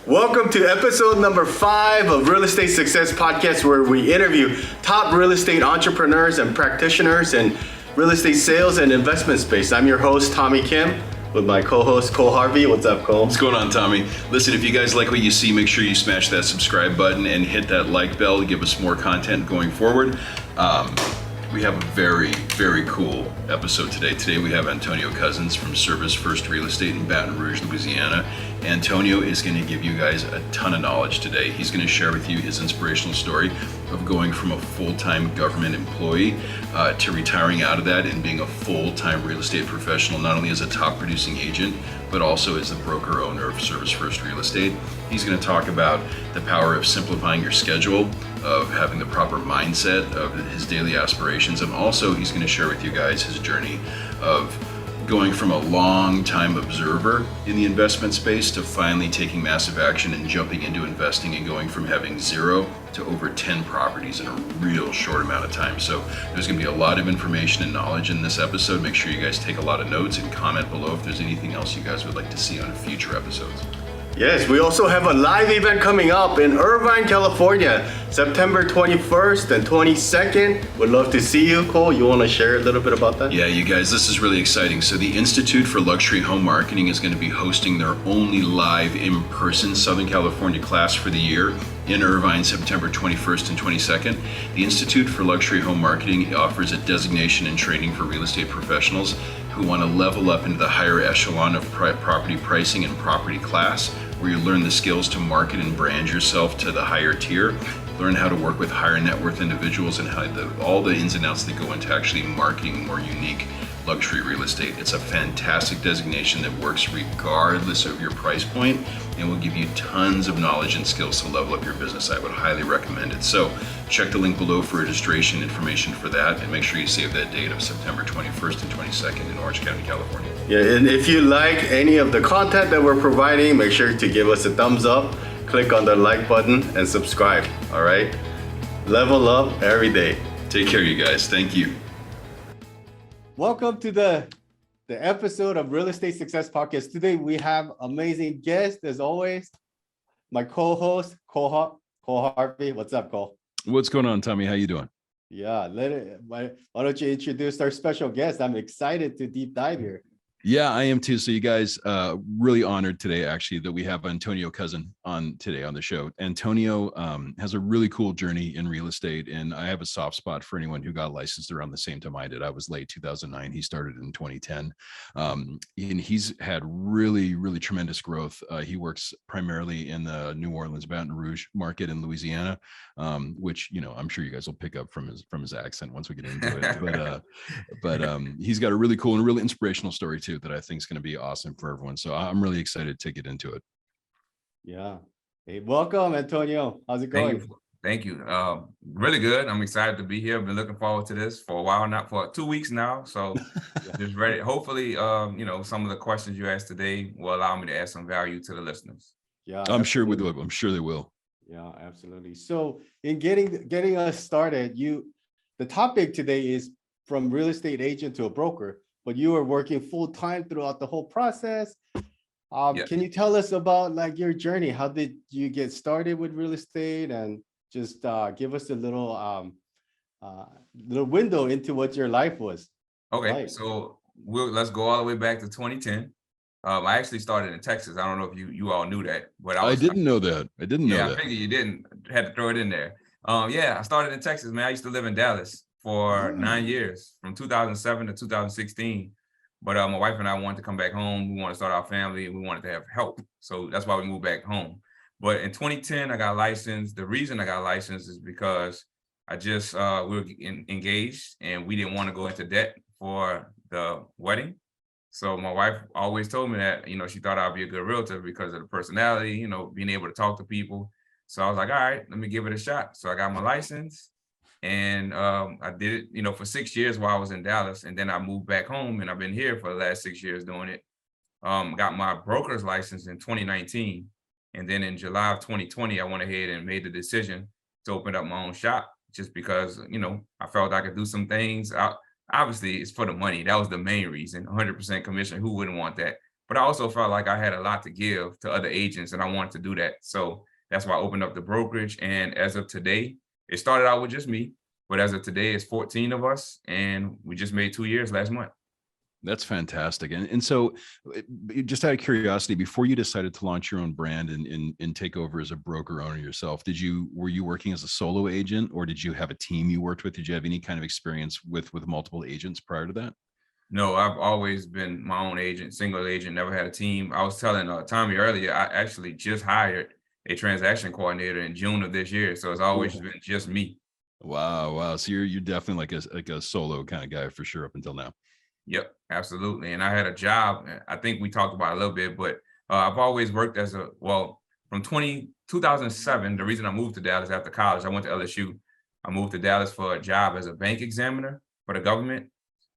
Welcome to episode number 5 of Real Estate Success Podcast, where we interview top real estate entrepreneurs and practitioners in real estate sales and investment space. I'm your host, Tommy Kim, with my co-host, Cole Harvey. What's up, Cole? What's going on, Tommy? Listen, if you guys like what you see, make sure you smash that subscribe button and hit that like bell to give us more content going forward. We have a very, very cool episode today. Today we have Antonio Cousins from Service First Real Estate in Baton Rouge, Louisiana. Antonio is going to give you guys a ton of knowledge today. He's going to share with you his inspirational story of going from a full-time government employee to retiring out of that and being a full-time real estate professional, not only as a top producing agent, but also as the broker owner of Service First Real Estate. He's going to talk about the power of simplifying your schedule, of having the proper mindset of his daily aspirations, and also he's going to share with you guys his journey of going from a long time observer in the investment space to finally taking massive action and jumping into investing and going from having 0 to over 10 properties in a real short amount of time. So there's going to be a lot of information and knowledge in this episode. Make sure you guys take a lot of notes and comment below if there's anything else you guys would like to see on future episodes. Yes, we also have a live event coming up in Irvine, California, September 21st and 22nd. Would love to see you. Cole, you want to share a little bit about that? Yeah, you guys, this is really exciting. So the Institute for Luxury Home Marketing is going to be hosting their only live in-person Southern California class for the year in Irvine, September 21st and 22nd. The Institute for Luxury Home Marketing offers a designation and training for real estate professionals who want to level up into the higher echelon of property pricing and property class, where you learn the skills to market and brand yourself to the higher tier, learn how to work with higher net worth individuals, and how all the ins and outs that go into actually marketing more unique luxury real estate. It's a fantastic designation that works regardless of your price point and will give you tons of knowledge and skills to level up your business. I would highly recommend it. So check the link below for registration information for that, and make sure you save that date of September 21st and 22nd in Orange County, California. Yeah, and if you like any of the content that we're providing, make sure to give us a thumbs up, click on the like button, and subscribe, all right? Level up every day. Take care, you guys. Thank you. Welcome to the episode of Real Estate Success Podcast. Today we have amazing guests, as always. My co-host, Cole Harvey. What's up, Cole? What's going on, Tommy? How you doing? Yeah, why don't you introduce our special guest? I'm excited to deep dive here. Yeah, I am too. So you guys, really honored today, actually, that we have Antonio Cousin on today on the show. Antonio has a really cool journey in real estate, and I have a soft spot for anyone who got licensed around the same time I did. I was late 2009. He started in 2010, and he's had really, really tremendous growth. He works primarily in the New Orleans, Baton Rouge market in Louisiana, which, you know, I'm sure you guys will pick up from his accent once we get into it. But he's got a really cool and really inspirational story too, that I think is going to be awesome for everyone. So I'm really excited to get into it. Yeah. Hey, welcome, Antonio. How's it going? Thank you. Really good. I'm excited to be here. I've been looking forward to this for a while now, for 2 weeks now. So just ready. Hopefully, you know, some of the questions you asked today will allow me to add some value to the listeners. Yeah, I'm sure we will. I'm sure they will. Yeah, absolutely. So in getting us started, the topic today is from real estate agent to a broker, but you were working full time throughout the whole process. Can you tell us about like your journey? How did you get started with real estate, and just give us a little window into what your life was? Okay, like. So let's go all the way back to 2010. I actually started in Texas. I don't know if you all knew that, but I didn't know that. I didn't know that. I figured you didn't. Had to throw it in there. Yeah, I started in Texas, man. I used to live in Dallas for 9 years, from 2007 to 2016. But my wife and I wanted to come back home. We wanted to start our family, and we wanted to have help. So that's why we moved back home. But in 2010, I got licensed. The reason I got licensed is because I just, we were engaged, and we didn't want to go into debt for the wedding. So my wife always told me that, you know, she thought I'd be a good realtor because of the personality, you know, being able to talk to people. So I was like, all right, let me give it a shot. So I got my license. And I did it, you know, for 6 years while I was in Dallas. And then I moved back home, and I've been here for the last 6 years doing it. Got my broker's license in 2019. And then in July of 2020, I went ahead and made the decision to open up my own shop, just because, you know, I felt I could do some things. Obviously, it's for the money. That was the main reason. 100% commission. Who wouldn't want that? but I also felt like I had a lot to give to other agents and I wanted to do that. So that's why I opened up the brokerage. And as of today, it started out with just me, but as of today, it's 14 of us and we just made 2 years last month. That's fantastic. And so just out of curiosity, before you decided to launch your own brand and take over as a broker owner yourself, were you working as a solo agent, or did you have a team you worked with? Did you have any kind of experience with multiple agents prior to that? No, I've always been my own agent, single agent, never had a team. I was telling Tommy earlier, I actually just hired a transaction coordinator in June of this year. So it's always been just me. Wow. So you're definitely like a solo kind of guy for sure up until now. Yep, absolutely. And I had a job, I think we talked about it a little bit, but I've always worked from 2007, the reason I moved to Dallas after college, I went to LSU. I moved to Dallas for a job as a bank examiner for the government.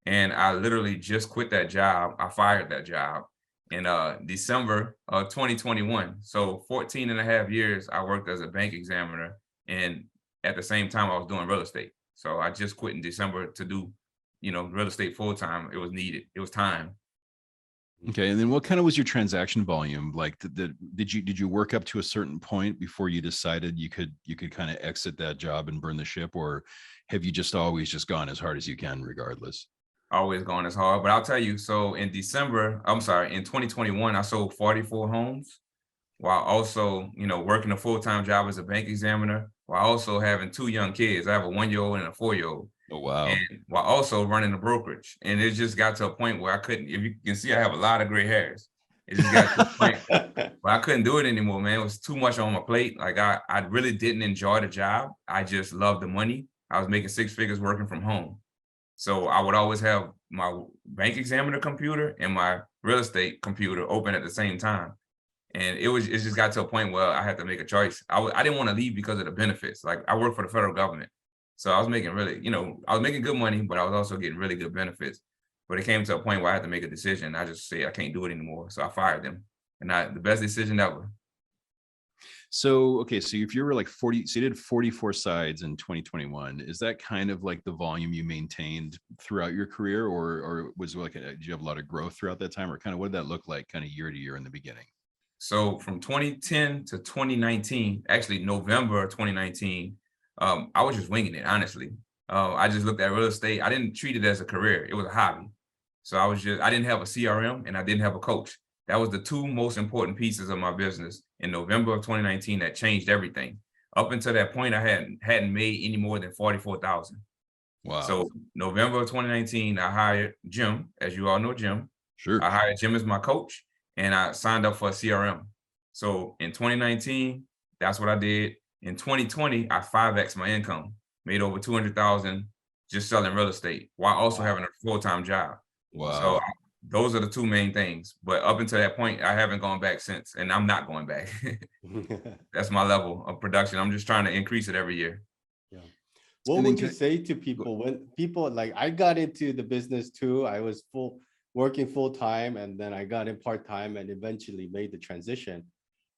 And I literally just quit that job. I fired that job in December of 2021. So 14 and a half years, I worked as a bank examiner. And at the same time, I was doing real estate. So I just quit in December to do real estate full time. It was needed. It was time. Okay. And then what kind of was your transaction volume? Like did you work up to a certain point before you decided you could kind of exit that job and burn the ship? Or have you just always just gone as hard as you can regardless? Always going as hard, but I'll tell you, so in 2021, I sold 44 homes while also, working a full-time job as a bank examiner, while also having 2 young kids. I have a 1-year-old and a 4-year-old. Oh, wow. And while also running a brokerage. And it just got to a point where I couldn't, if you can see, I have a lot of gray hairs. It just got to a point where I couldn't do it anymore, man. It was too much on my plate. Like I really didn't enjoy the job. I just loved the money. I was making 6 figures working from home. So I would always have my bank examiner computer and my real estate computer open at the same time. And it just got to a point where I had to make a choice. I didn't want to leave because of the benefits. Like I work for the federal government. So I was making I was making good money, but I was also getting really good benefits. But it came to a point where I had to make a decision. I just said, I can't do it anymore. So I fired them. And the best decision ever. So, okay. So if you were like 40, so you did 44 sides in 2021, is that kind of like the volume you maintained throughout your career, or was it did you have a lot of growth throughout that time, or kind of what did that look like kind of year to year in the beginning? So from 2010 to 2019, actually November of 2019, I was just winging it, honestly. I just looked at real estate. I didn't treat it as a career. It was a hobby. So I didn't have a CRM and I didn't have a coach. That was the 2 most important pieces of my business in November of 2019 that changed everything. Up until that point, I hadn't made any more than 44,000. Wow. So November of 2019, I hired Jim, as you all know Jim. Sure. I hired Jim as my coach and I signed up for a CRM. So in 2019, that's what I did. In 2020, I 5X my income, made over 200,000 just selling real estate while also having a full-time job. Wow. So those are the 2 main things. But up until that point, I haven't gone back since, and I'm not going back. That's my level of production. I'm just trying to increase it every year. Yeah. What would you say to people when people like I got into the business too? I was working full time and then I got in part time and eventually made the transition.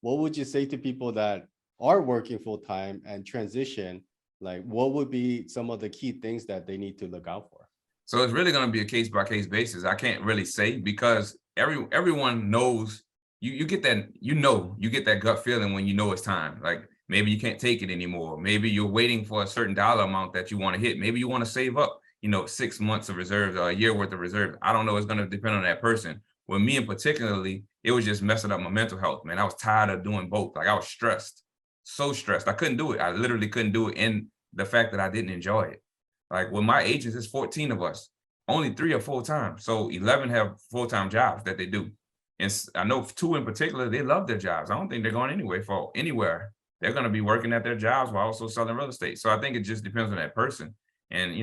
What would you say to people that are working full time and transition? Like, what would be some of the key things that they need to look out for? So it's really going to be a case by case basis. I can't really say because everyone knows you get that, you get that gut feeling when it's time. Like maybe you can't take it anymore. Maybe you're waiting for a certain dollar amount that you want to hit. Maybe you want to save up, 6 months of reserves or a year worth of reserves. I don't know. It's going to depend on that person. With me in particularly, it was just messing up my mental health, man. I was tired of doing both. Like I was stressed, so stressed. I couldn't do it. I literally couldn't do it. And the fact that I didn't enjoy it. Like with my agents, it's 14 of us. Only 3 are full-time. So 11 have full-time jobs that they do. And I know 2 in particular, they love their jobs. I don't think they're going anywhere. They're going to be working at their jobs while also selling real estate. So I think it just depends on that person. And,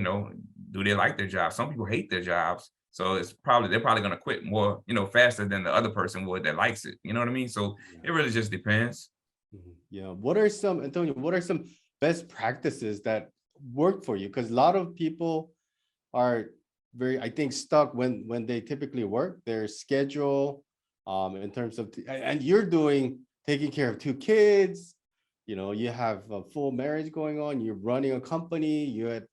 do they like their job? Some people hate their jobs. So they're probably going to quit more, faster than the other person would that likes it. You know what I mean? So it really just depends. Yeah. Antonio, what are some best practices that work for you? Because a lot of people are very, I think, stuck when they typically work, their schedule, in terms of, and you're taking care of 2 kids, you have a full marriage going on, you're running a company, you had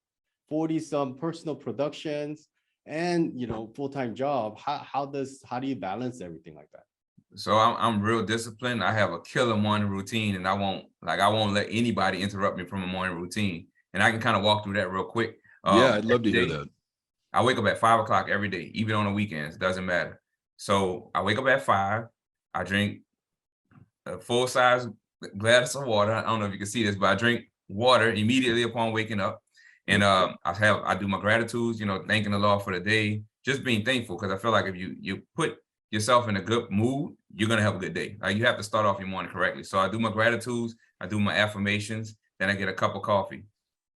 40 some personal productions. and, you know, full-time job. How do you balance everything like that? So I'm real disciplined. I have a killer morning routine, and I won't let anybody interrupt me from a morning routine. And I can kind of walk through that real quick. Yeah, I'd love to hear Every day, that. I wake up at 5 o'clock every day, even on the weekends, doesn't matter. So I wake up at 5. I drink a full size glass of water. I don't know if you can see this, but I drink water immediately upon waking up. And I do my gratitudes, you know, thanking the Lord for the day, just being thankful, because I feel like if you put yourself in a good mood, you're gonna have a good day. Like, you have to start off your morning correctly. So I do my gratitudes, I do my affirmations, then I get a cup of coffee.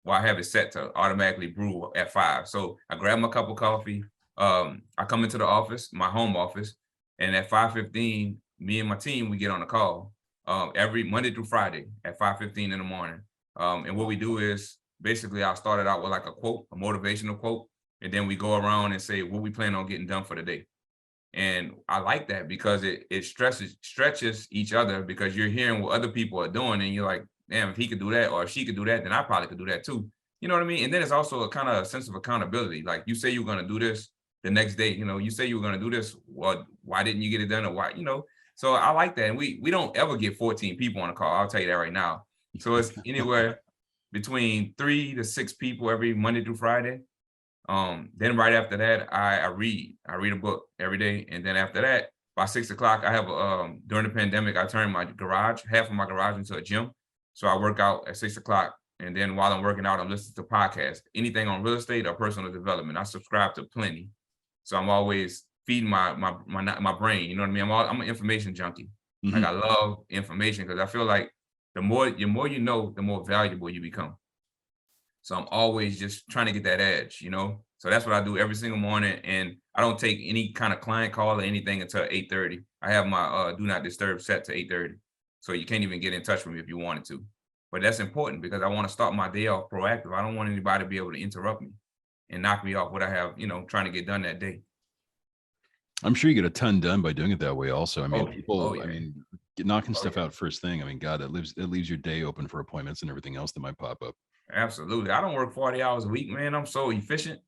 Well, I have it set to automatically brew at 5. So I grab my cup of coffee. I come into the office, my home office, and at 5:15, me and my team, we get on a call every Monday through Friday at 5:15 in the morning. And what we do is basically I started out with like a quote, a motivational quote, and then we go around and say what we plan on getting done for the day. And I like that because it stretches each other, because you're hearing what other people are doing and you're like, damn, if he could do that or if she could do that, then I probably could do that too. You know what I mean? And then it's also a kind of sense of accountability. Like, you say you're going to do this the next day, you know, you say you were going to do this. Well, why didn't you get it done? Or why, you know? So I like that. And we don't ever get 14 people on a call. I'll tell you that right now. So it's anywhere between 3 to 6 people every Monday through Friday. Then right after that, I read a book every day. And then after that, by 6 o'clock, I have during the pandemic, I turned half of my garage into a gym. So I work out at 6 o'clock. And then while I'm working out, I'm listening to podcasts, anything on real estate or personal development. I subscribe to plenty. So I'm always feeding my brain. You know what I mean? I'm an information junkie. Like, I love information, because I feel like the more you know, the more valuable you become. So I'm always just trying to get that edge, you know? So that's what I do every single morning. And I don't take any kind of client call or anything until 8:30. I have my do not disturb set to 8:30. So you can't even get in touch with me if you wanted to. But that's important, because I want to start my day off proactive. I don't want anybody to be able to interrupt me and knock me off what I have, you know, trying to get done that day. I'm sure you get a ton done by doing it that way also. I mean, Yeah. I mean, knocking stuff out first thing. I mean, God, it leaves your day open for appointments and everything else that might pop up. Absolutely. I don't work 40 hours a week, man. I'm so efficient.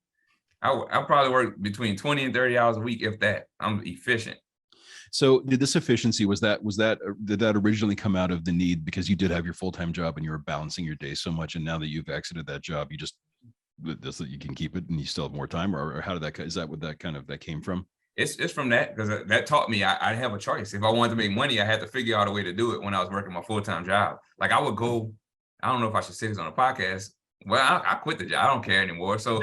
I probably work between 20 and 30 hours a week, if that. I'm efficient. So did this efficiency, did that originally come out of the need because you did have your full-time job and you were balancing your day so much, and now that you've exited that job, you just you can keep it and you still have more time, or how did that, is that what that came from? It's from that, because that taught me I have a choice. If I wanted to make money, I had to figure out a way to do it when I was working my full-time job. Like, I would go, I don't know if I should say this on a podcast. Well, I quit the job. I don't care anymore. So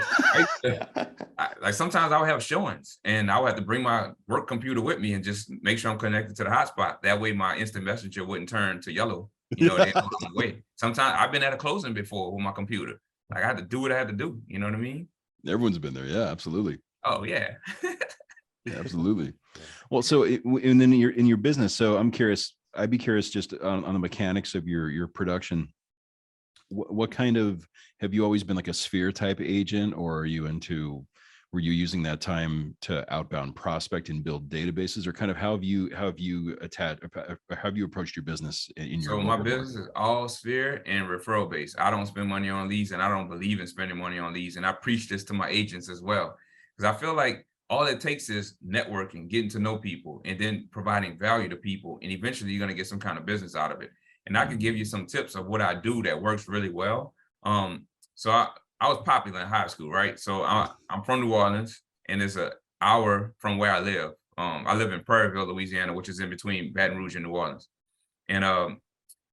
like, sometimes I would have showings and I would have to bring my work computer with me and just make sure I'm connected to the hotspot. That way my instant messenger wouldn't turn to yellow. You know, way. Sometimes I've been at a closing before with my computer. Like, I had to do what I had to do. You know what I mean? Everyone's been there. Yeah, absolutely. Oh, yeah. Absolutely. Well, so and then in your business. So I'd be curious just on the mechanics of your production. What kind of, have you always been like a Sphere type agent, or were you using that time to outbound prospect and build databases, or kind of how have you approached your business in your? So my business is all Sphere and referral based. I don't spend money on leads, and I don't believe in spending money on leads. And I preach this to my agents as well, because I feel like all it takes is networking, getting to know people, and then providing value to people. And eventually you're going to get some kind of business out of it. And I can give you some tips of what I do that works really well. So I was popular in high school, right? So I'm from New Orleans, and it's an hour from where I live. I live in Prairieville, Louisiana, which is in between Baton Rouge and New Orleans. And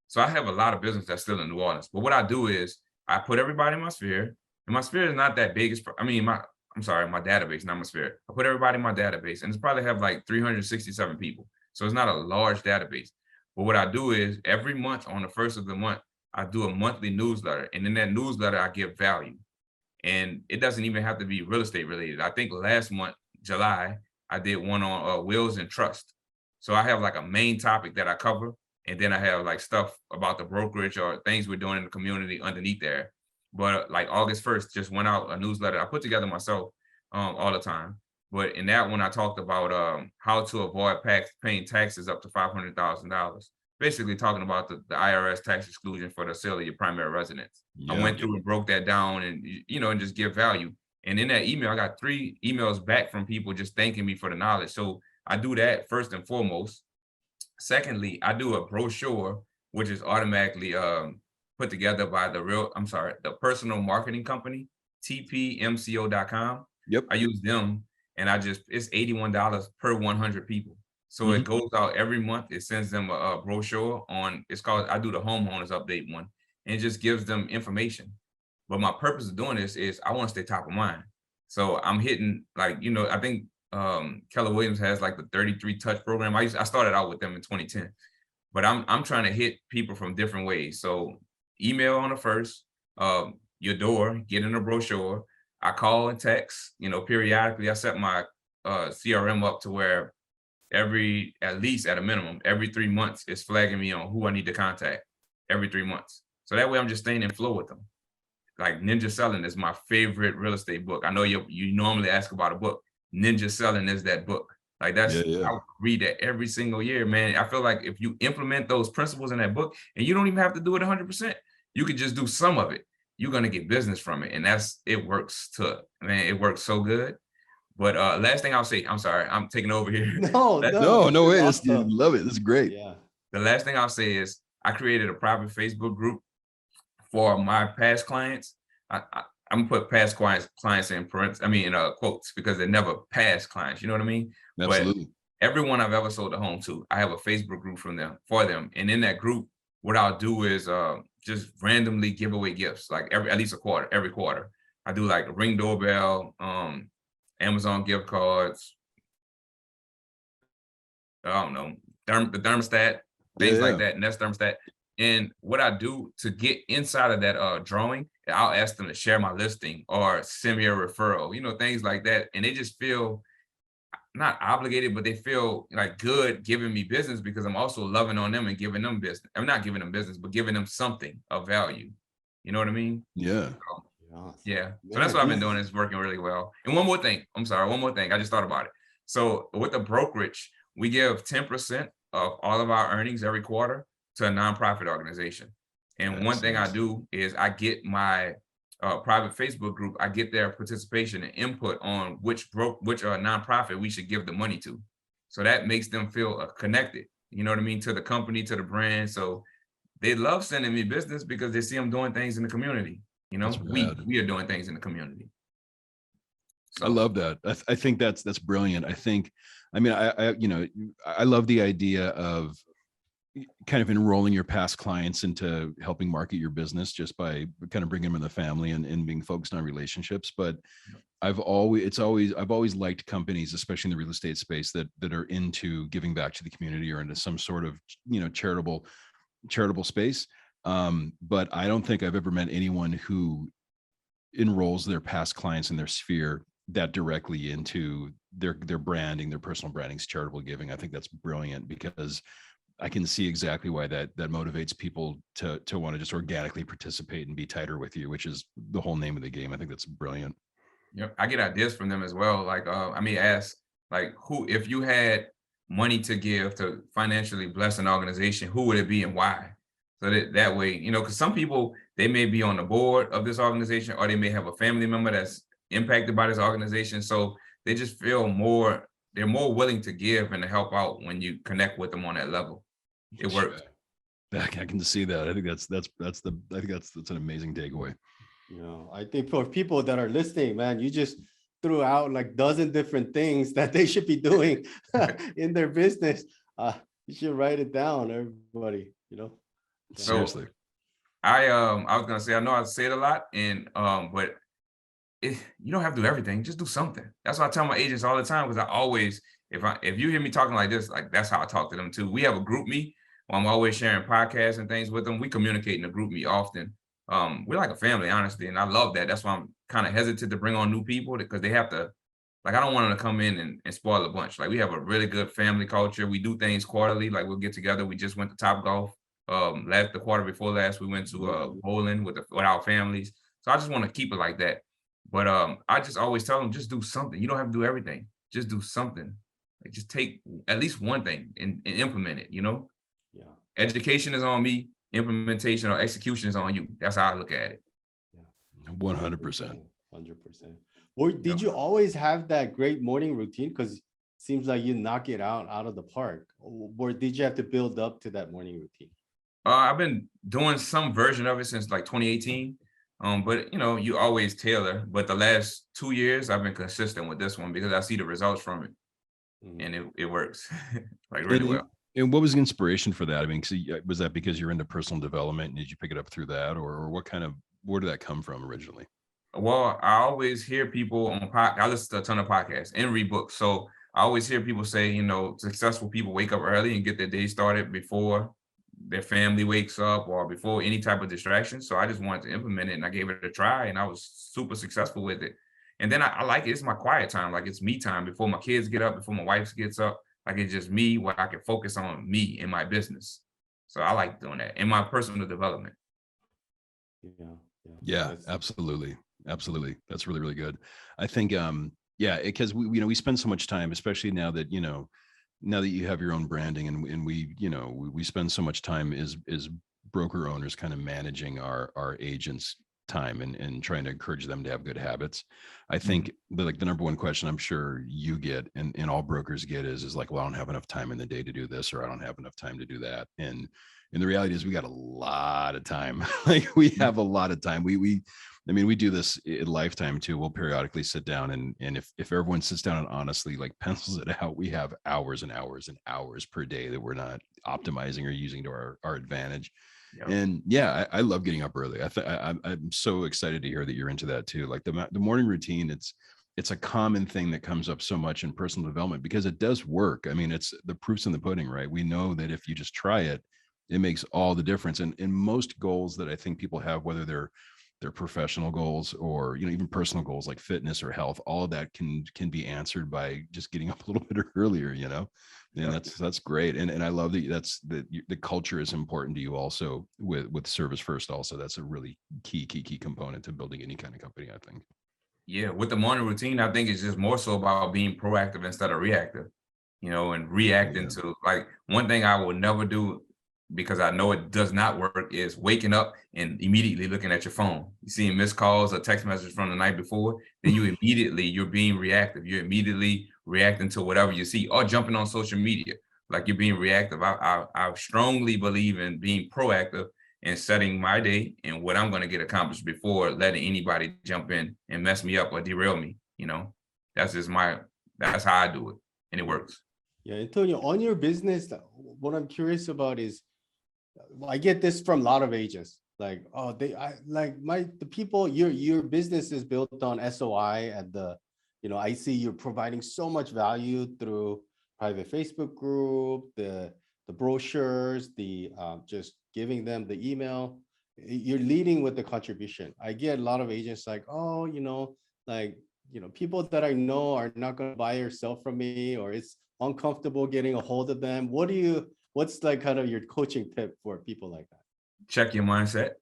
so I have a lot of business that's still in New Orleans. But what I do is I put everybody in my Sphere, and my Sphere is not that big. My database, not my Sphere. I put everybody in my database, and it's probably have like 367 people. So it's not a large database. But what I do is every month on the first of the month, I do a monthly newsletter. And in that newsletter, I give value. And it doesn't even have to be real estate related. I think last month, July, I did one on wills and trust. So I have like a main topic that I cover. And then I have like stuff about the brokerage or things we're doing in the community underneath there. But like August 1st, just went out a newsletter I put together myself all the time. But in that one, I talked about how to avoid paying taxes up to $500,000. Basically talking about the IRS tax exclusion for the sale of your primary residence. Yeah. I went through and broke that down, and and just give value. And in that email, I got 3 emails back from people just thanking me for the knowledge. So I do that first and foremost. Secondly, I do a brochure, which is automatically put together by the personal marketing company, tpmco.com. Yep. I use them, and it's $81 per 100 people. So Mhm. it goes out every month. It sends them a brochure I do the homeowners update one, and it just gives them information. But my purpose of doing this is I want to stay top of mind. So I'm hitting, like, I think Keller Williams has like the 33 touch program. I started out with them in 2010, but I'm trying to hit people from different ways. So email on the first, your door, get in a brochure. I call and text, periodically. I set my CRM up to where at least at a minimum, every 3 months it's flagging me on who I need to contact every 3 months. So that way I'm just staying in flow with them. Like Ninja Selling is my favorite real estate book. I know you normally ask about a book. Ninja Selling is that book. Like I read that every single year, man. I feel like if you implement those principles in that book, and you don't even have to do it 100%, you could just do some of it. You're gonna get business from it, and it works it works so good. But last thing I'll say, I'm sorry, I'm taking over here. No way. Awesome. Love it. This is great. Yeah. The last thing I'll say is I created a private Facebook group for my past clients. I'm gonna put past clients in quotes, because they're never past clients. You know what I mean? Absolutely. But everyone I've ever sold a home to, I have a Facebook group for them. And in that group, what I'll do is just randomly give away gifts, like every quarter. I do like a Ring doorbell, Amazon gift cards, I don't know, the thermostat, things like that, Nest thermostat. And what I do to get inside of that drawing, I'll ask them to share my listing or send me a referral, things like that. And they just feel not obligated, but they feel like good giving me business, because I'm also loving on them and giving them business. I'm not giving them business, but giving them something of value. You know what I mean? Yeah. Yeah. So that's what I've been doing. It's working really well. And one more thing. I just thought about it. So with the brokerage, we give 10% of all of our earnings every quarter to a nonprofit organization. And one thing I do is I get my private Facebook group, I get their participation and input on which nonprofit we should give the money to. So that makes them feel connected, you know what I mean, to the company, to the brand. So they love sending me business because they see I'm doing things in the community. We are doing things in the community. So. I love that. I think that's brilliant. I love the idea of kind of enrolling your past clients into helping market your business just by kind of bringing them in the family and being focused on relationships. But I've always liked companies, especially in the real estate space, that are into giving back to the community or into some sort of, charitable space. But I don't think I've ever met anyone who enrolls their past clients in their sphere that directly into their branding, their personal branding's charitable giving. I think that's brilliant, because I can see exactly why that motivates people to want to just organically participate and be tighter with you, which is the whole name of the game. I think that's brilliant. Yep, I get ideas from them as well. Like, ask, like, if you had money to give to financially bless an organization, who would it be and why? So that way, because some people, they may be on the board of this organization, or they may have a family member that's impacted by this organization. So they just feel they're more willing to give and to help out when you connect with them on that level. It works. I can see that. I think that's an amazing takeaway. I think for people that are listening, man, you just threw out like dozen different things that they should be doing in their business. You should write it down, everybody, Seriously. I was gonna say, I know I say it a lot, and but you don't have to do everything. Just do something. That's what I tell my agents all the time, because I always, if you hear me talking like this, like that's how I talk to them too. We have a group me where I'm always sharing podcasts and things with them. We communicate in a group me often. We're like a family, honestly, and I love that. That's why I'm kind of hesitant to bring on new people, because they have to, like, I don't want them to come in and spoil a bunch. Like, we have a really good family culture. We do things quarterly. Like, we'll get together. We just went to Top Golf. The quarter before last, we went to bowling with our families. So I just want to keep it like that. But I just always tell them, just do something. You don't have to do everything. Just do something. Like, just take at least one thing and implement it, Yeah. Education is on me. Implementation or execution is on you. That's how I look at it. 100%. 100%. Or did you always have that great morning routine? Because seems like you knock it out of the park. Or did you have to build up to that morning routine? I've been doing some version of it since like 2018. But you know, you always tailor. But the last 2 years, I've been consistent with this one because I see the results from it, and it works like really well. And what was the inspiration for that? I mean, was that because you're into personal development? And did you pick it up through that, or where did that come from originally? Well, I always hear people on I listen to a ton of podcasts and read books. So I always hear people say, you know, successful people wake up early and get their day started before their family wakes up or before any type of distraction. So I just wanted to implement it and I gave it a try and I was super successful with it. And then I like it. It's my quiet time. Like it's me time before my kids get up, before my wife gets up. Like it's just me where I can focus on me and my business. So I like doing that in my personal development. Yeah, absolutely. Absolutely. That's really, really good. I think, because we spend so much time, especially now that you have your own branding and we spend so much time as broker owners kind of managing our agents' time and trying to encourage them to have good habits. I think the number one question I'm sure you get and all brokers get is like, well, I don't have enough time in the day to do this, or I don't have enough time to do that. And the reality is we got a lot of time. Like we have a lot of time. We do this in lifetime too. We'll periodically sit down and if everyone sits down and honestly like pencils it out, we have hours and hours and hours per day that we're not optimizing or using to our advantage. Yep. And I love getting up early. I'm so excited to hear that you're into that too. Like the morning routine, it's a common thing that comes up so much in personal development because it does work. I mean, it's the proof's in the pudding, right? We know that if you just try it, it makes all the difference. And in most goals that I think people have, whether they're professional goals or even personal goals like fitness or health, all of that can be answered by just getting up a little bit earlier, and that's great. And I love that the culture is important to you also with service first. Also, that's a really key component to building any kind of company, I think. Yeah, with the morning routine, I think it's just more so about being proactive instead of reactive, and reacting to like one thing I will never do because I know it does not work is waking up and immediately looking at your phone. You seeing missed calls or text messages from the night before, then you're being reactive. You're immediately reacting to whatever you see or jumping on social media. Like you're being reactive. I strongly believe in being proactive and setting my day and what I'm going to get accomplished before letting anybody jump in and mess me up or derail me. That's how I do it. And it works. Yeah, Antonio, on your business, what I'm curious about is, I get this from a lot of agents. Like, the people, your business is built on SOI and I see you're providing so much value through private Facebook group, the brochures, just giving them the email. You're leading with the contribution. I get a lot of agents like, people that I know are not going to buy or sell from me, or it's uncomfortable getting a hold of them. What's like kind of your coaching tip for people like that? Check your mindset.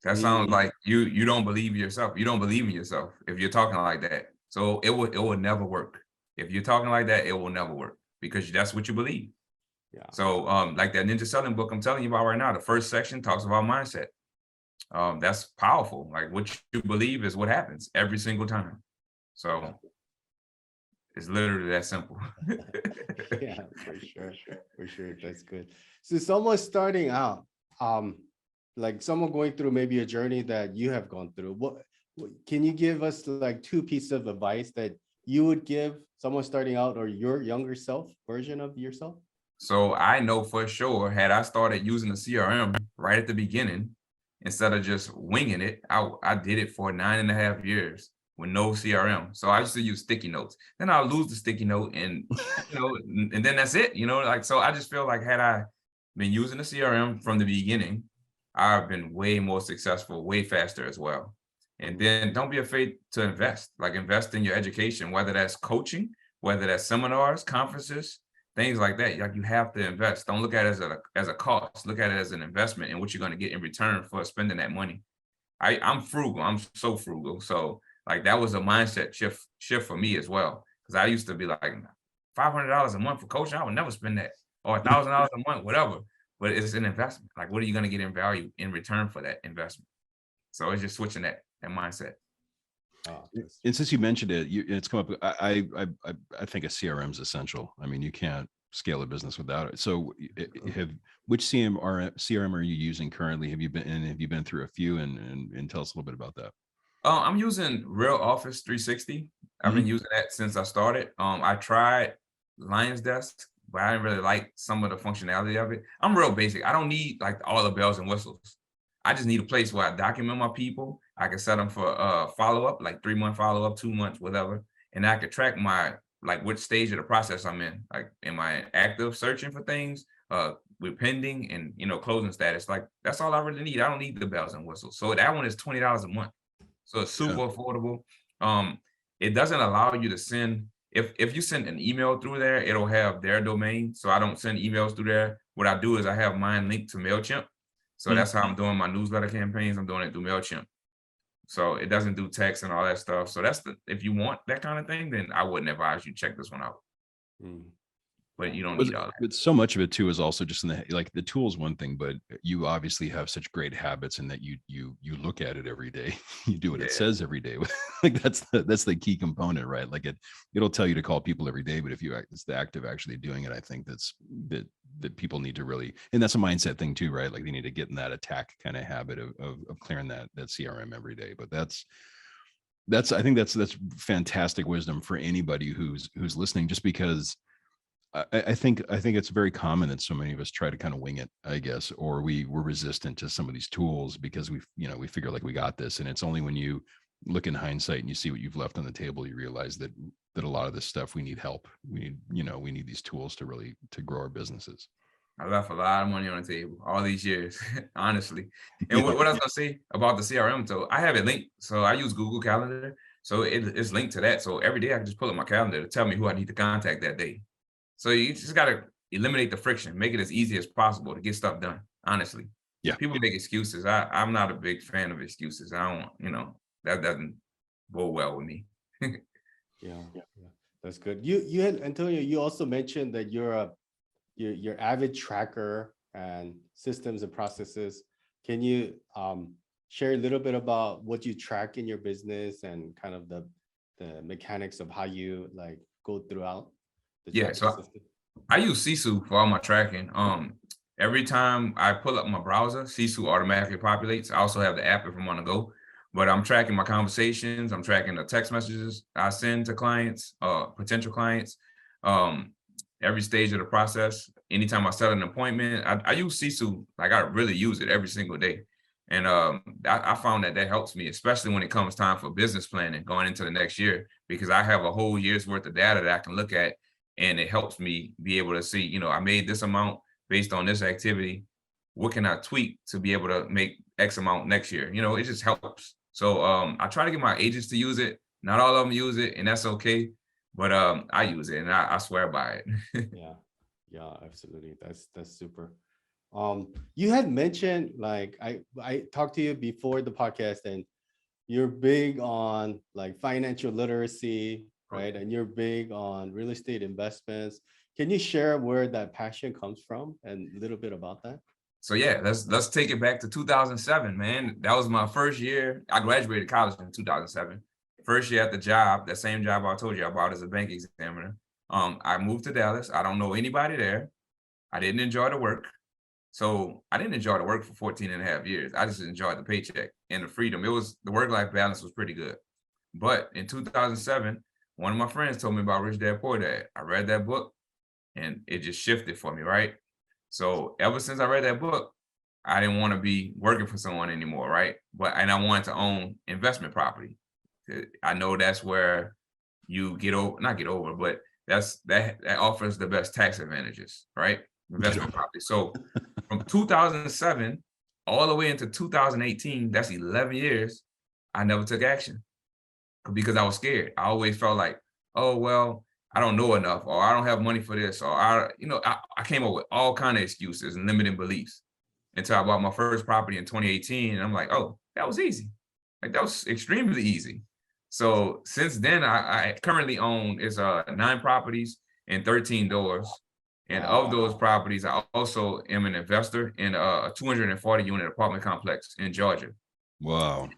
That sounds like you don't believe yourself. You don't believe in yourself if you're talking like that. So it will never work. If you're talking like that, it will never work because that's what you believe. Yeah. So like that Ninja Selling book I'm telling you about right now, the first section talks about mindset. That's powerful. Like what you believe is what happens every single time. So it's literally that simple. Yeah, for sure. That's good. So someone starting out, like someone going through maybe a journey that you have gone through, what can you give us like 2 pieces of advice that you would give someone starting out or your younger self version of yourself? So I know for sure, had I started using the CRM right at the beginning, instead of just winging it, I did it for 9.5 years with no CRM. So I used to use sticky notes. Then I'll lose the sticky note and, and then that's it, so I just feel like had I been using the CRM from the beginning, I've been way more successful, way faster as well. And then don't be afraid to invest in your education, whether that's coaching, whether that's seminars, conferences, things like that. Like you have to invest. Don't look at it as a cost. Look at it as an investment and what you're going to get in return for spending that money. I'm frugal. I'm so frugal. So like that was a mindset shift for me as well. Because I used to be like $500 a month for coaching. I would never spend that, or $1,000 a month, whatever. But it's an investment. Like what are you going to get in value in return for that investment? So it's just switching that mindset. And since you mentioned it, it's come up. I think a CRM is essential. I mean, you can't scale a business without it. So, which CRM are you using currently? Have you been through a few? And tell us a little bit about that. I'm using Real Office 360. I've been using that since I started. I tried Lions Desk, but I didn't really like some of the functionality of it. I'm real basic. I don't need like all the bells and whistles. I just need a place where I document my people. I can set them for follow-up, like 3-month follow-up, 2 months, whatever. And I can track my, like which stage of the process I'm in. Like, am I active searching for things, with pending and, closing status? Like, that's all I really need. I don't need the bells and whistles. So that one is $20 a month. So it's super affordable. It doesn't allow you to send, if you send an email through there, it'll have their domain. So I don't send emails through there. What I do is I have mine linked to MailChimp. So that's how I'm doing my newsletter campaigns. I'm doing it through MailChimp. So it doesn't do text and all that stuff. So if you want that kind of thing, then I wouldn't advise you check this one out. But you don't need all that. But so much of it too is also just in the tool is one thing, but you obviously have such great habits in that you look at it every day. You do what it says every day. Like that's the key component, right? Like it'll tell you to call people every day, but if it's the act of actually doing it, I think that people need to really, and that's a mindset thing too, right? Like they need to get in that attack kind of habit of clearing that CRM every day. But I think that's fantastic wisdom for anybody who's listening, just because I think it's very common that so many of us try to kind of wing it, I guess, or we're resistant to some of these tools because we figure like we got this. And it's only when you look in hindsight and you see what you've left on the table, you realize that a lot of this stuff, we need help. We need these tools to grow our businesses. I left a lot of money on the table all these years, honestly. And what I was gonna say about the CRM, so I have it linked. So I use Google Calendar. So it's linked to that. So every day I can just pull up my calendar to tell me who I need to contact that day. So you just got to eliminate the friction, make it as easy as possible to get stuff done. Honestly, people make excuses. I'm not a big fan of excuses. I don't, that doesn't go well with me. Yeah, that's good. You had, Antonio, you also mentioned that you're avid tracker and systems and processes. Can you share a little bit about what you track in your business and kind of the mechanics of how you like go throughout? So I use Sisu for all my tracking. Every time I pull up my browser, Sisu automatically populates. I also have the app if I'm on the go, but I'm tracking my conversations. I'm tracking the text messages I send to clients, potential clients, every stage of the process. Anytime I set an appointment, I use Sisu. Like I really use it every single day. And I found that helps me, especially when it comes time for business planning going into the next year, because I have a whole year's worth of data that I can look at. And it helps me be able to see, I made this amount based on this activity. What can I tweak to be able to make X amount next year? It just helps. So I try to get my agents to use it. Not all of them use it, and that's okay. But I use it, and I swear by it. Yeah, absolutely. That's super. You had mentioned, like, I talked to you before the podcast, and you're big on like financial literacy, right? And you're big on real estate investments. Can you share where that passion comes from and a little bit about that? So yeah, let's take it back to 2007, man. That was my first year. I graduated college in 2007. First year at the job, that same job I told you about as a bank examiner. I moved to Dallas. I don't know anybody there. I didn't enjoy the work. So I didn't enjoy the work for 14 and a half years. I just enjoyed the paycheck and the freedom. The work-life balance was pretty good. But in 2007, one of my friends told me about Rich Dad Poor Dad. I read that book and it just shifted for me, right? So ever since I read that book, I didn't want to be working for someone anymore, right? And I wanted to own investment property. I know that's where you not get over, but that offers the best tax advantages, right? Investment property. So from 2007 all the way into 2018, that's 11 years, I never took action because I was scared. I always felt like, oh, well, I don't know enough, or I don't have money for this, or I came up with all kinds of excuses and limiting beliefs until I bought my first property in 2018. And I'm like, oh, that was easy. Like that was extremely easy. So since then, I currently own 9 properties and 13 doors. And of those properties, I also am an investor in a 240 unit apartment complex in Georgia. Wow.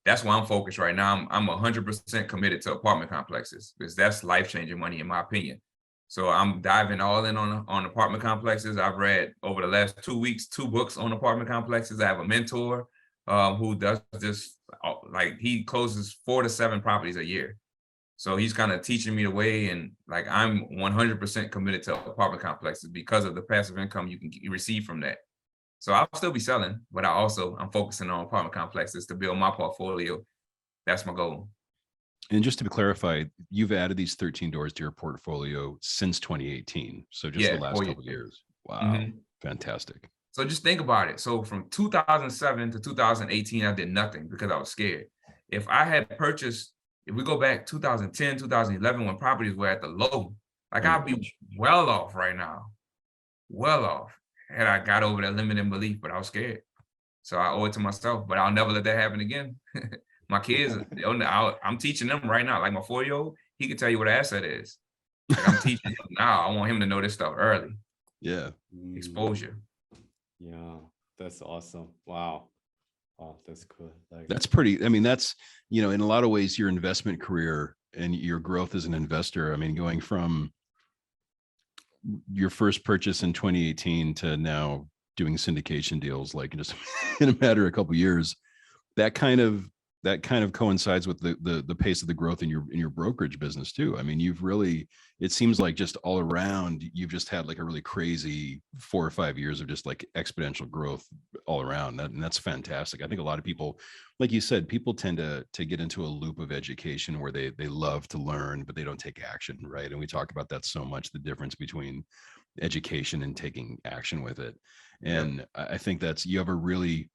that's why I'm focused right now. I'm 100% committed to apartment complexes because that's life-changing money in my opinion. So I'm diving all in on apartment complexes. I've read over the last 2 weeks 2 books on apartment complexes. I have a mentor who does this, like he closes 4 to 7 properties a year. So he's kind of teaching me the way, and like I'm 100% committed to apartment complexes because of the passive income you can receive from that. So I'll still be selling, but I'm focusing on apartment complexes to build my portfolio. That's my goal. And just to clarify, you've added these 13 doors to your portfolio since 2018. So just the Yeah, last 4 couple of years. years. Wow. Mhm. Fantastic. So just think about it. So from 2007 to 2018, I did nothing because I was scared. If I had purchased, if we go back 2010, 2011, when properties were at the low, like Oh my I'd be gosh. well off right now, well off. Had I got over that limiting belief, but I was scared. So I owe it to myself, but I'll never let that happen again. My kids, I'm teaching them right now. Like my 4-year-old, he can tell you what an asset is. Like I'm teaching him now. I want him to know this stuff early. Yeah. Exposure. Yeah, that's awesome. Wow. Oh, that's cool. Like, That's pretty, I mean, that's, you know, in a lot of ways, your investment career and your growth as an investor, I mean, going from your first purchase in 2018 to now doing syndication deals, like just in a matter of a couple of years, that kind of coincides with the pace of the growth in your brokerage business too. I mean, you've really, it seems like just all around, you've just had like a really crazy 4 or 5 years of just like exponential growth all around. And that's fantastic. I think a lot of people, like you said, people tend to get into a loop of education where they love to learn, but they don't take action, right? And we talk about that so much, the difference between education and taking action with it. And Yep. I think that's, you have a really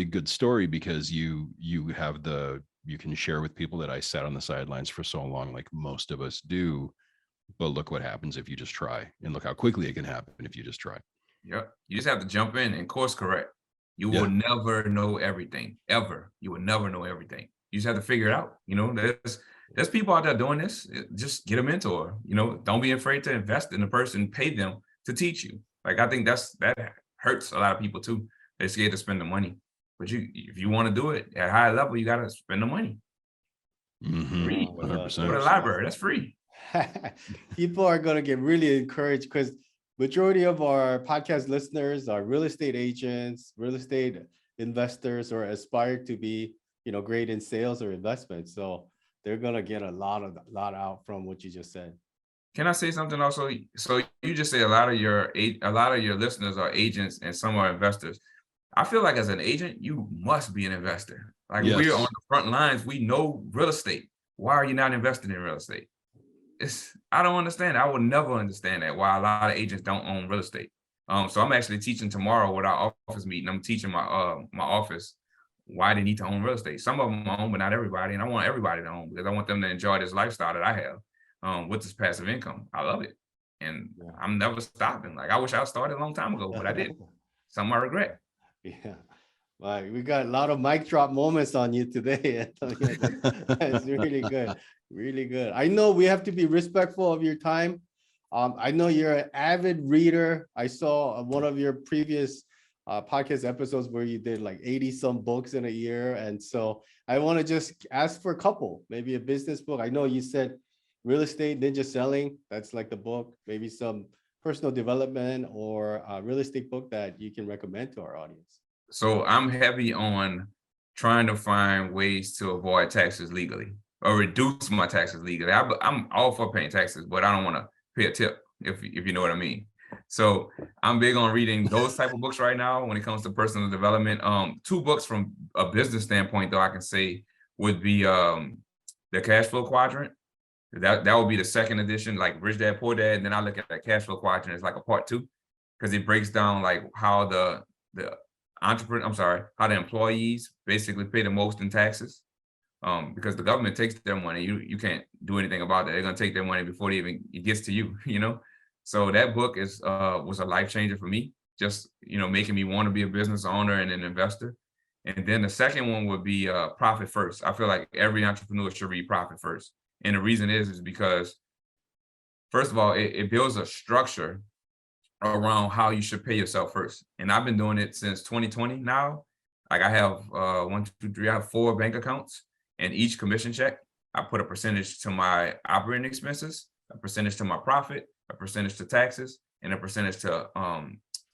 good story because you can share with people that I sat on the sidelines for so long, like most of us do, but look what happens if you just try, and look how quickly it can happen if you just try. Yep. You just have to jump in and course correct. You will Yeah. never know everything, ever. You will never know everything. You just have to figure it out. You know, there's people out there doing this. Just get a mentor. You know, don't be afraid to invest in a person, pay them to teach you. Like I think that hurts a lot of people too. They're scared to spend the money. But if you want to do it at a high level, you gotta spend the money. Mhm. Free. wow, yeah, 100%. Go to the thanks. library. That's free. People are going to get really encouraged because majority of our podcast listeners are real estate agents, real estate investors, or aspire to be, great in sales or investments. So they're going to get a lot out from what you just said. Can I say something also? So you just say a lot of your listeners are agents and some are investors. I feel like as an agent, you must be an investor. Like we're on Yes. the front lines. We know real estate. Why are you not investing in real estate? I don't understand. I will never understand that why a lot of agents don't own real estate. So I'm actually teaching tomorrow with our office meeting. I'm teaching my office why they need to own real estate. Some of them own, but not everybody. And I want everybody to own because I want them to enjoy this lifestyle that I have with this passive income. I love it. And Yeah. I'm never stopping. Like I wish I started a long time ago, but I didn't. Some I regret. Yeah. Like we got a lot of mic drop moments on you today, Antonio. That's really good. Really good. I know we have to be respectful of your time. I know you're an avid reader. I saw one of your previous podcast episodes where you did like 80 some books in a year. And so I want to just ask for a couple, maybe a business book. I know you said Real Estate Ninja Selling. That's like the book, maybe some personal development or a real estate book that you can recommend to our audience. So I'm heavy on trying to find ways to avoid taxes legally or reduce my taxes legally. I'm all for paying taxes, but I don't want to pay a tip, if you know what I mean. So I'm big on reading those type of books right now when it comes to personal development. 2 books from a business standpoint, though, I can say would be the Cash Flow Quadrant. That would be the second edition, like Rich Dad Poor Dad. And then I look at that Cash Flow Quadrant as like a part 2 because it breaks down like how the how the employees basically pay the most in taxes. Because the government takes their money. You can't do anything about that. They're gonna take their money before it gets to you, you know? So that book was a life changer for me, just making me want to be a business owner and an investor. And then the second one would be Profit First. I feel like every entrepreneur should read Profit First. And the reason is because first of all, it builds a structure around how you should pay yourself first. And I've been doing it since 2020 now. Like I have one, two, three, I have 4 bank accounts, and each commission check, I put a percentage to my operating expenses, a percentage to my profit, a percentage to taxes, and a percentage to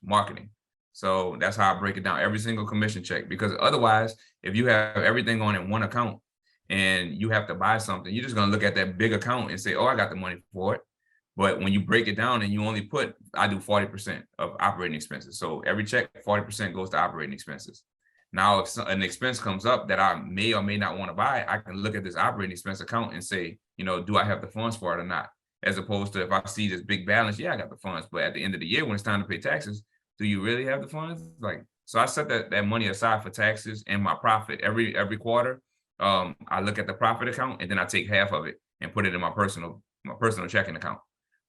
marketing. So that's how I break it down every single commission check, because otherwise, if you have everything on in one account and you have to buy something, you're just gonna look at that big account and say, oh, I got the money for it. But when you break it down and you only put, I do 40% of operating expenses. So every check, 40% goes to operating expenses. Now, if an expense comes up that I may or may not want to buy, I can look at this operating expense account and say, do I have the funds for it or not? As opposed to if I see this big balance, yeah, I got the funds. But at the end of the year, when it's time to pay taxes, do you really have the funds? Like, so I set that money aside for taxes and my profit every quarter. I look at the profit account and then I take half of it and put it in my personal checking account.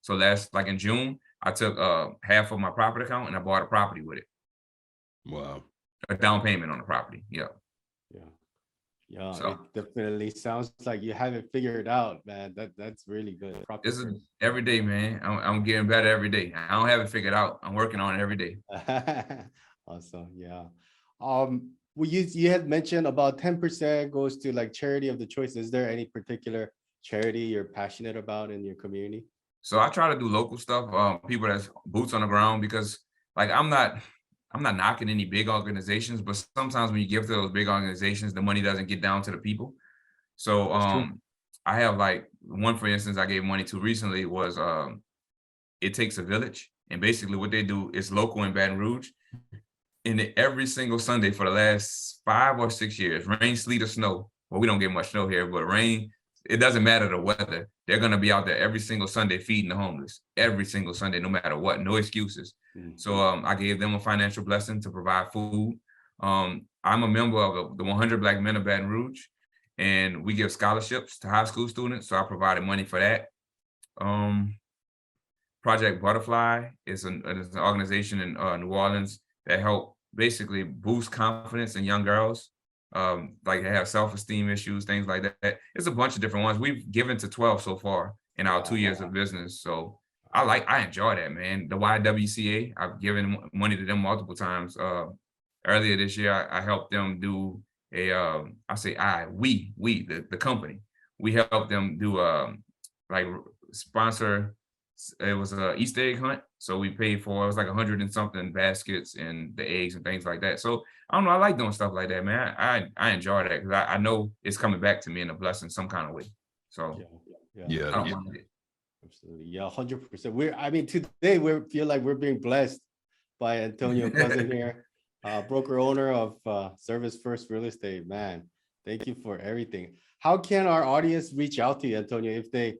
So that's like in June, I took half of my profit account and I bought a property with it. Wow. A down payment on the property. Yeah. Yeah. So, it definitely sounds like you have it figured out, man. That's really good. this is every day, man. I'm getting better every day. I don't have it figured out. I'm working on it every day. Awesome. Yeah. Well, you had mentioned about 10% goes to like charity of the choice. Is there any particular charity you're passionate about in your community? So I try to do local stuff, people that's boots on the ground, because like I'm not knocking any big organizations, but sometimes when you give to those big organizations, the money doesn't get down to the people. So I have like one, for instance, I gave money to recently was It Takes a Village. And basically what they do is local in Baton Rouge. And every single Sunday for the last 5 or 6 years, rain, sleet, or snow. Well, we don't get much snow here, but rain, it doesn't matter the weather. They're going to be out there every single Sunday feeding the homeless. Every single Sunday, no matter what, no excuses. So I gave them a financial blessing to provide food. I'm a member of the 100 Black Men of Baton Rouge, and we give scholarships to high school students. So I provided money for that. Project Butterfly is an organization in New Orleans that help basically boost confidence in young girls. Like they have self-esteem issues, things like that. It's a bunch of different ones. We've given to 12 so far in our 2 years of business. So I enjoy that, man. The YWCA, I've given money to them multiple times. Earlier this year, I helped them do the company. We helped them do like sponsor. It was a Easter egg hunt. So we paid for, it was like 100 and something baskets and the eggs and things like that. So I don't know, I like doing stuff like that, man. I enjoy that because I know it's coming back to me in a blessing some kind of way. So yeah. I don't mind it. Absolutely. Yeah, 100%. Today we feel like we're being blessed by Antonio Cousin here, broker owner of Service First Real Estate. Man, thank you for everything. How can our audience reach out to you, Antonio, if they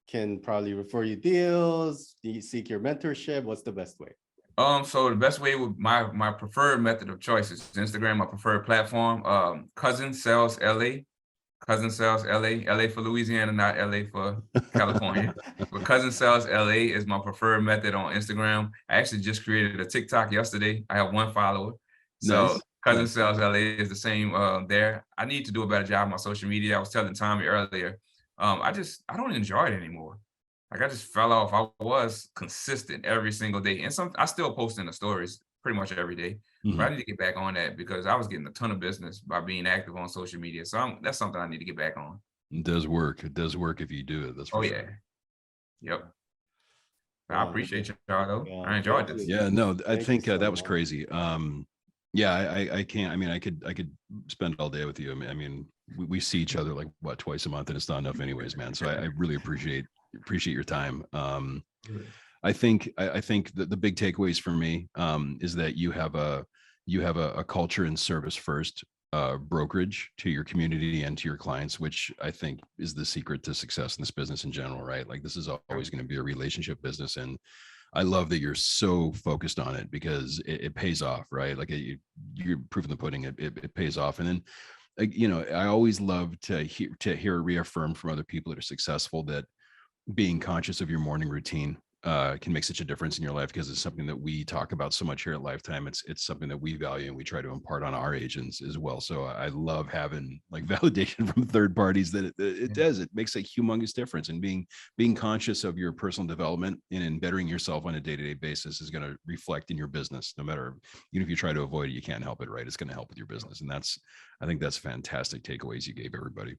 can probably refer you deals, seek your mentorship? What's the best way? So the best way with my preferred method of choice is Instagram, my preferred platform. Cousin Sales LA. Cousin Sales LA, LA for Louisiana, not LA for California. But Cousin Sales LA is my preferred method on Instagram. I actually just created a TikTok yesterday. I have 1 follower. So Nice. Cousin Sales LA is the same there. I need to do a better job on social media. I was telling Tommy earlier. I don't enjoy it anymore. Like I just fell off. I was consistent every single day. And I still post in the stories pretty much every day. But I need to get back on that because I was getting a ton of business by being active on social media. So that's something I need to get back on. It does work. It does work if you do it. That's for sure. Yeah. Yep. I appreciate y'all though. Yeah, I enjoyed this. Yeah, no, I think so that was crazy. Yeah, I can't. I mean, I could spend all day with you. I mean, we see each other like what, twice a month, and it's not enough anyways, man. So I really appreciate your time. I think that the big takeaways for me is that you have a culture and service first brokerage to your community and to your clients, which I think is the secret to success in this business in general, right? Like this is always going to be a relationship business, and I love that you're so focused on it because it pays off, right? Like you're proof in the pudding. It pays off, and then I always love to hear reaffirmed from other people that are successful that being conscious of your morning routine can make such a difference in your life, because it's something that we talk about so much here at Lifetime. It's something that we value and we try to impart on our agents as well. So I love having like validation from third parties that it does. It makes a humongous difference, and being conscious of your personal development and in bettering yourself on a day-to-day basis is going to reflect in your business. No matter, even if you try to avoid it, you can't help it, right? It's going to help with your business. And I think that's fantastic takeaways you gave everybody.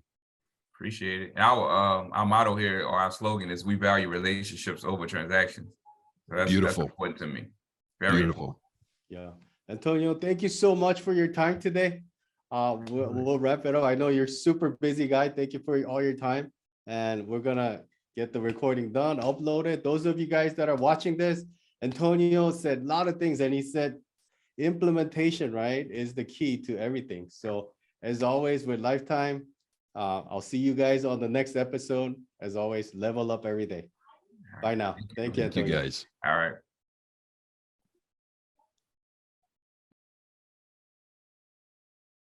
Appreciate it. Our motto here, or our slogan, is we value relationships over transactions. So that's Beautiful. important to me. Very Beautiful. Yeah. Antonio, thank you so much for your time today. We'll wrap it up. I know you're super busy guy. Thank you for all your time. And we're gonna get the recording done, upload it. Those of you guys that are watching this, Antonio said a lot of things, and he said implementation, right, is the key to everything. So as always with Lifetime, I'll see you guys on the next episode. As always, level up every day. Bye now. Thank you, Thank you Antonio. guys. All right.